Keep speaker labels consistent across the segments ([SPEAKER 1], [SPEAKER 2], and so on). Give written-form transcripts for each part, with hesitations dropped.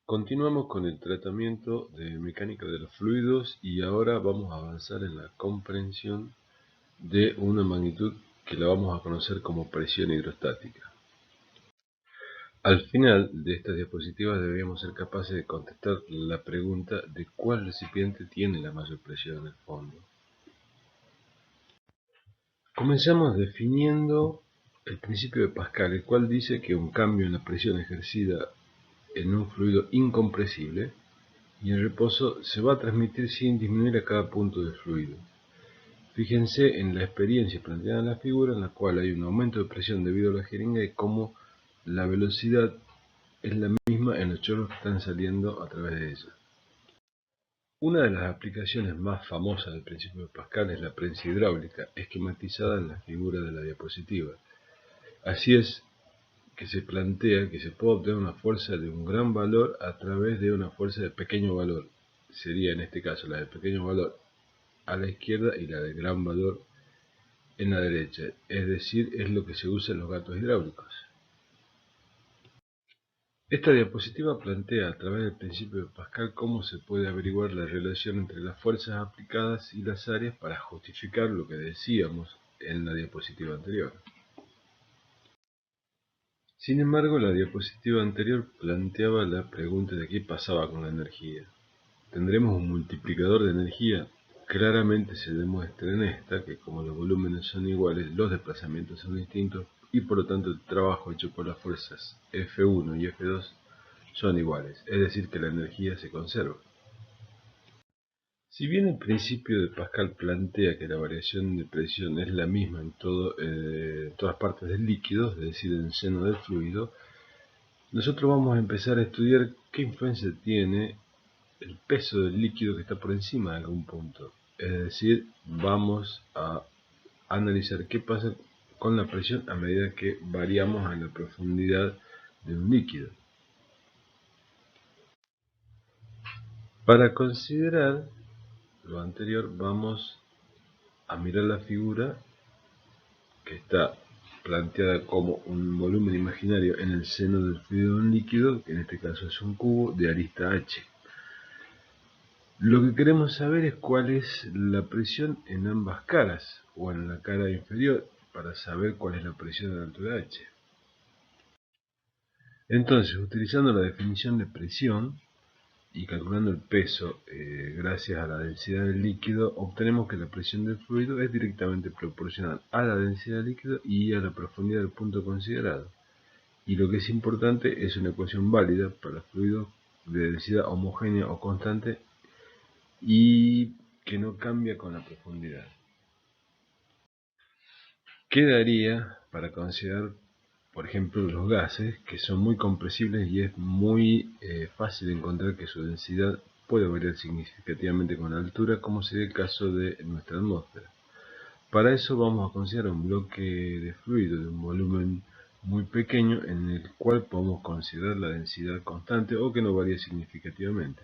[SPEAKER 1] Continuamos con el tratamiento de mecánica de los fluidos y ahora vamos a avanzar en la comprensión de una magnitud que la vamos a conocer como presión hidrostática. Al final de estas diapositivas deberíamos ser capaces de contestar la pregunta de cuál recipiente tiene la mayor presión en el fondo. Comenzamos definiendo el principio de Pascal, el cual dice que un cambio en la presión ejercida en un fluido incompresible y en reposo se va a transmitir sin disminuir a cada punto del fluido. Fíjense en la experiencia planteada en la figura, en la cual hay un aumento de presión debido a la jeringa y cómo la velocidad es la misma en los chorros que están saliendo a través de ella. Una de las aplicaciones más famosas del principio de Pascal es la prensa hidráulica, esquematizada en la figura de la diapositiva. Así es que se plantea que se puede obtener una fuerza de un gran valor a través de una fuerza de pequeño valor. Sería en este caso la de pequeño valor a la izquierda y la de gran valor en la derecha, es decir, es lo que se usa en los gatos hidráulicos. Esta diapositiva plantea a través del principio de Pascal cómo se puede averiguar la relación entre las fuerzas aplicadas y las áreas para justificar lo que decíamos en la diapositiva anterior. Sin embargo, la diapositiva anterior planteaba la pregunta de qué pasaba con la energía. ¿Tendremos un multiplicador de energía? Claramente se demuestra en esta que como los volúmenes son iguales, los desplazamientos son distintos y por lo tanto el trabajo hecho por las fuerzas F1 y F2 son iguales, es decir que la energía se conserva. Si bien el principio de Pascal plantea que la variación de presión es la misma en todas partes del líquido, es decir, en el seno del fluido, nosotros vamos a empezar a estudiar qué influencia tiene el peso del líquido que está por encima de algún punto. Es decir, vamos a analizar qué pasa con la presión a medida que variamos en la profundidad de un líquido. Para considerar lo anterior vamos a mirar la figura que está planteada como un volumen imaginario en el seno del fluido de un líquido, que en este caso es un cubo de arista H. Lo que queremos saber es cuál es la presión en ambas caras, o en la cara inferior, para saber cuál es la presión a la altura H. Entonces, utilizando la definición de presión y calculando el peso gracias a la densidad del líquido, obtenemos que la presión del fluido es directamente proporcional a la densidad del líquido y a la profundidad del punto considerado. Y lo que es importante es una ecuación válida para fluidos de densidad homogénea o constante y que no cambia con la profundidad. Quedaría para considerar, por ejemplo, los gases, que son muy compresibles y es muy fácil encontrar que su densidad puede variar significativamente con la altura, como sería el caso de nuestra atmósfera. Para eso vamos a considerar un bloque de fluido de un volumen muy pequeño en el cual podemos considerar la densidad constante o que no varía significativamente.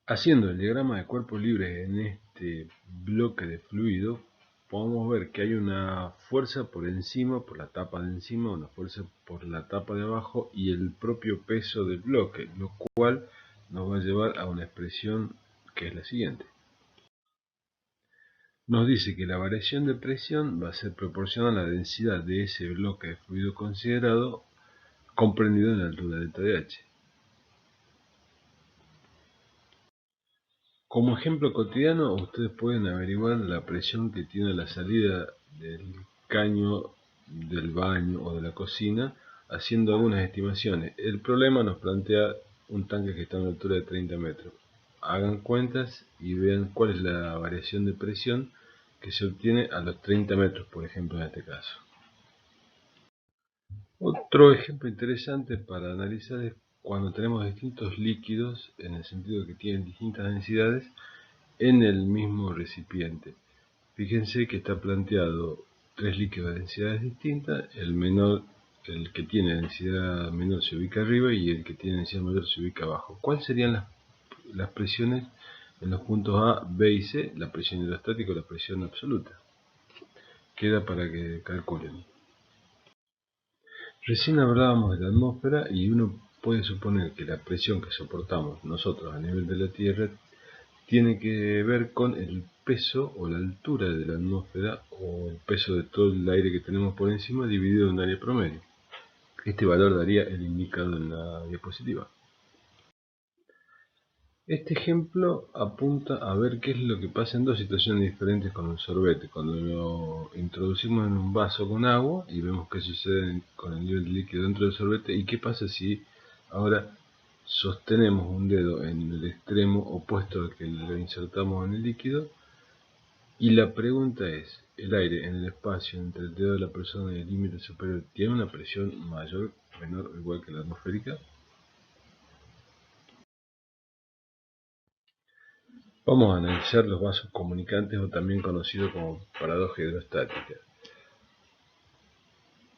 [SPEAKER 1] Haciendo el diagrama de cuerpos libres en este bloque de fluido, podemos ver que hay una fuerza por encima, por la tapa de encima, una fuerza por la tapa de abajo y el propio peso del bloque, lo cual nos va a llevar a una expresión que es la siguiente. Nos dice que la variación de presión va a ser proporcional a la densidad de ese bloque de fluido considerado, comprendido en la altura delta de H. Como ejemplo cotidiano, ustedes pueden averiguar la presión que tiene la salida del caño del baño o de la cocina haciendo algunas estimaciones. El problema nos plantea un tanque que está a una altura de 30 metros. Hagan cuentas y vean cuál es la variación de presión que se obtiene a los 30 metros, por ejemplo, en este caso. Otro ejemplo interesante para analizar es cuando tenemos distintos líquidos, en el sentido de que tienen distintas densidades, en el mismo recipiente. Fíjense que está planteado tres líquidos de densidades distintas, el que tiene densidad menor se ubica arriba y el que tiene densidad mayor se ubica abajo. ¿Cuáles serían las presiones en los puntos A, B y C? La presión hidrostática o la presión absoluta. Queda para que calculen. Recién hablábamos de la atmósfera y uno puede suponer que la presión que soportamos nosotros a nivel de la Tierra tiene que ver con el peso o la altura de la atmósfera o el peso de todo el aire que tenemos por encima dividido en un área promedio. Este valor daría el indicado en la diapositiva. Este ejemplo apunta a ver qué es lo que pasa en dos situaciones diferentes con el sorbete. Cuando lo introducimos en un vaso con agua y vemos qué sucede con el nivel de líquido dentro del sorbete y qué pasa si ahora sostenemos un dedo en el extremo opuesto al que lo insertamos en el líquido. Y la pregunta es, ¿el aire en el espacio entre el dedo de la persona y el límite superior tiene una presión mayor, menor o igual que la atmosférica? Vamos a analizar los vasos comunicantes, o también conocidos como paradoja hidrostática.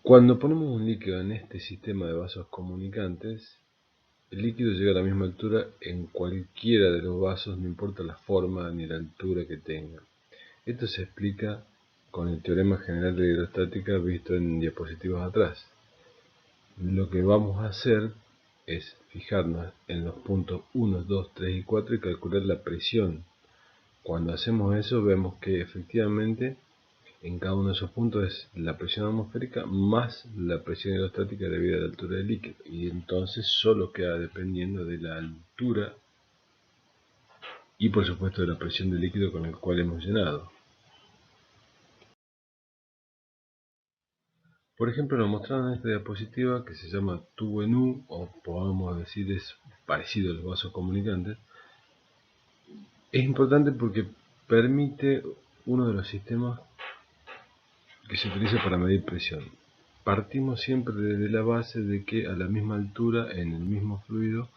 [SPEAKER 1] Cuando ponemos un líquido en este sistema de vasos comunicantes, el líquido llega a la misma altura en cualquiera de los vasos, no importa la forma ni la altura que tenga. Esto se explica con el teorema general de hidrostática visto en diapositivas atrás. Lo que vamos a hacer es fijarnos en los puntos 1, 2, 3 y 4 y calcular la presión. Cuando hacemos eso vemos que efectivamente en cada uno de esos puntos es la presión atmosférica más la presión hidrostática debido a la altura del líquido, y entonces solo queda dependiendo de la altura y por supuesto de la presión del líquido con el cual hemos llenado. Por ejemplo, nos mostraron en esta diapositiva que se llama tubo en U, o podemos decir es parecido a los vasos comunicantes. Es importante porque permite uno de los sistemas que se utiliza para medir presión. Partimos siempre desde la base de que a la misma altura, en el mismo fluido,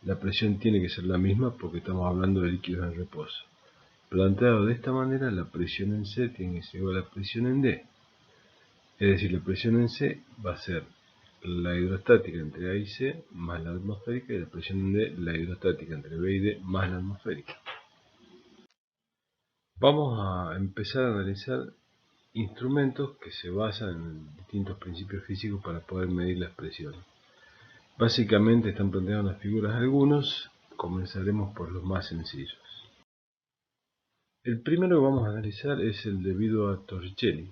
[SPEAKER 1] la presión tiene que ser la misma porque estamos hablando de líquidos en reposo. Planteado de esta manera, la presión en C tiene que ser igual a la presión en D. Es decir, la presión en C va a ser la hidrostática entre A y C más la atmosférica, y la presión en D la hidrostática entre B y D más la atmosférica. Vamos a empezar a analizar instrumentos que se basan en distintos principios físicos para poder medir las presiones. Básicamente están planteadas las figuras algunos, comenzaremos por los más sencillos. El primero que vamos a analizar es el debido a Torricelli.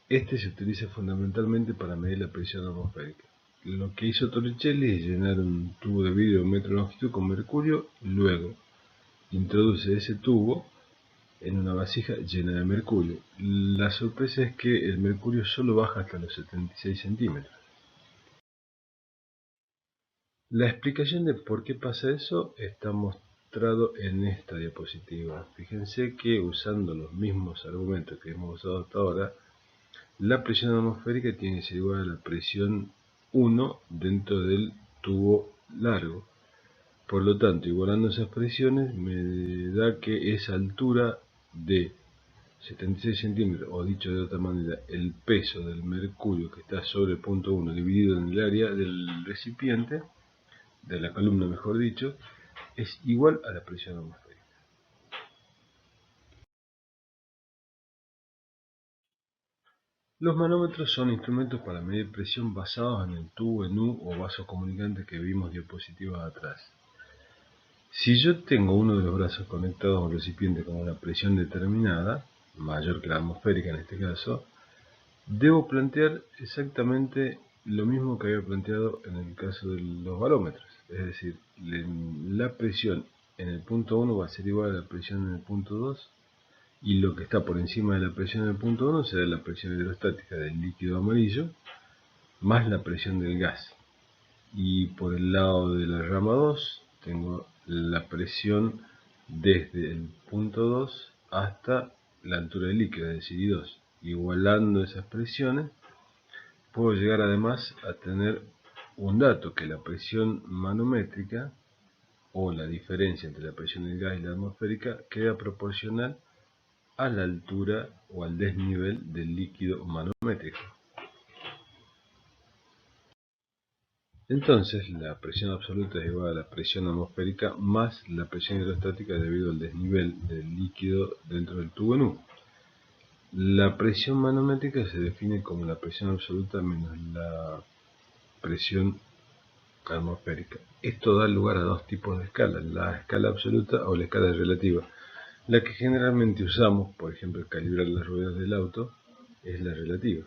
[SPEAKER 1] Este se utiliza fundamentalmente para medir la presión atmosférica. Lo que hizo Torricelli es llenar un tubo de vidrio de 1 metro de longitud con mercurio, luego introduce ese tubo en una vasija llena de mercurio. La sorpresa es que el mercurio solo baja hasta los 76 centímetros. La explicación de por qué pasa eso está mostrado en esta diapositiva. Fíjense que usando los mismos argumentos que hemos usado hasta ahora, la presión atmosférica tiene que ser igual a la presión 1 dentro del tubo largo. Por lo tanto, igualando esas presiones, me da que esa altura de 76 centímetros, o dicho de otra manera, el peso del mercurio que está sobre el punto 1 dividido en el área del recipiente, de la columna mejor dicho, es igual a la presión atmosférica. Los manómetros son instrumentos para medir presión basados en el tubo en U o vaso comunicante que vimos diapositivas atrás. Si yo tengo uno de los brazos conectados a un recipiente con una presión determinada, mayor que la atmosférica en este caso, debo plantear exactamente lo mismo que había planteado en el caso de los barómetros. Es decir, la presión en el punto 1 va a ser igual a la presión en el punto 2, y lo que está por encima de la presión en el punto 1 será la presión hidrostática del líquido amarillo más la presión del gas. Y por el lado de la rama 2 tengo la presión desde el punto 2 hasta la altura del líquido, es decir, I2. Igualando esas presiones, puedo llegar además a tener un dato, que la presión manométrica, o la diferencia entre la presión del gas y la atmosférica, queda proporcional a la altura o al desnivel del líquido manométrico. Entonces, la presión absoluta es igual a la presión atmosférica más la presión hidrostática debido al desnivel del líquido dentro del tubo en U. La presión manométrica se define como la presión absoluta menos la presión atmosférica. Esto da lugar a dos tipos de escalas, la escala absoluta o la escala relativa. La que generalmente usamos, por ejemplo, calibrar las ruedas del auto, es la relativa.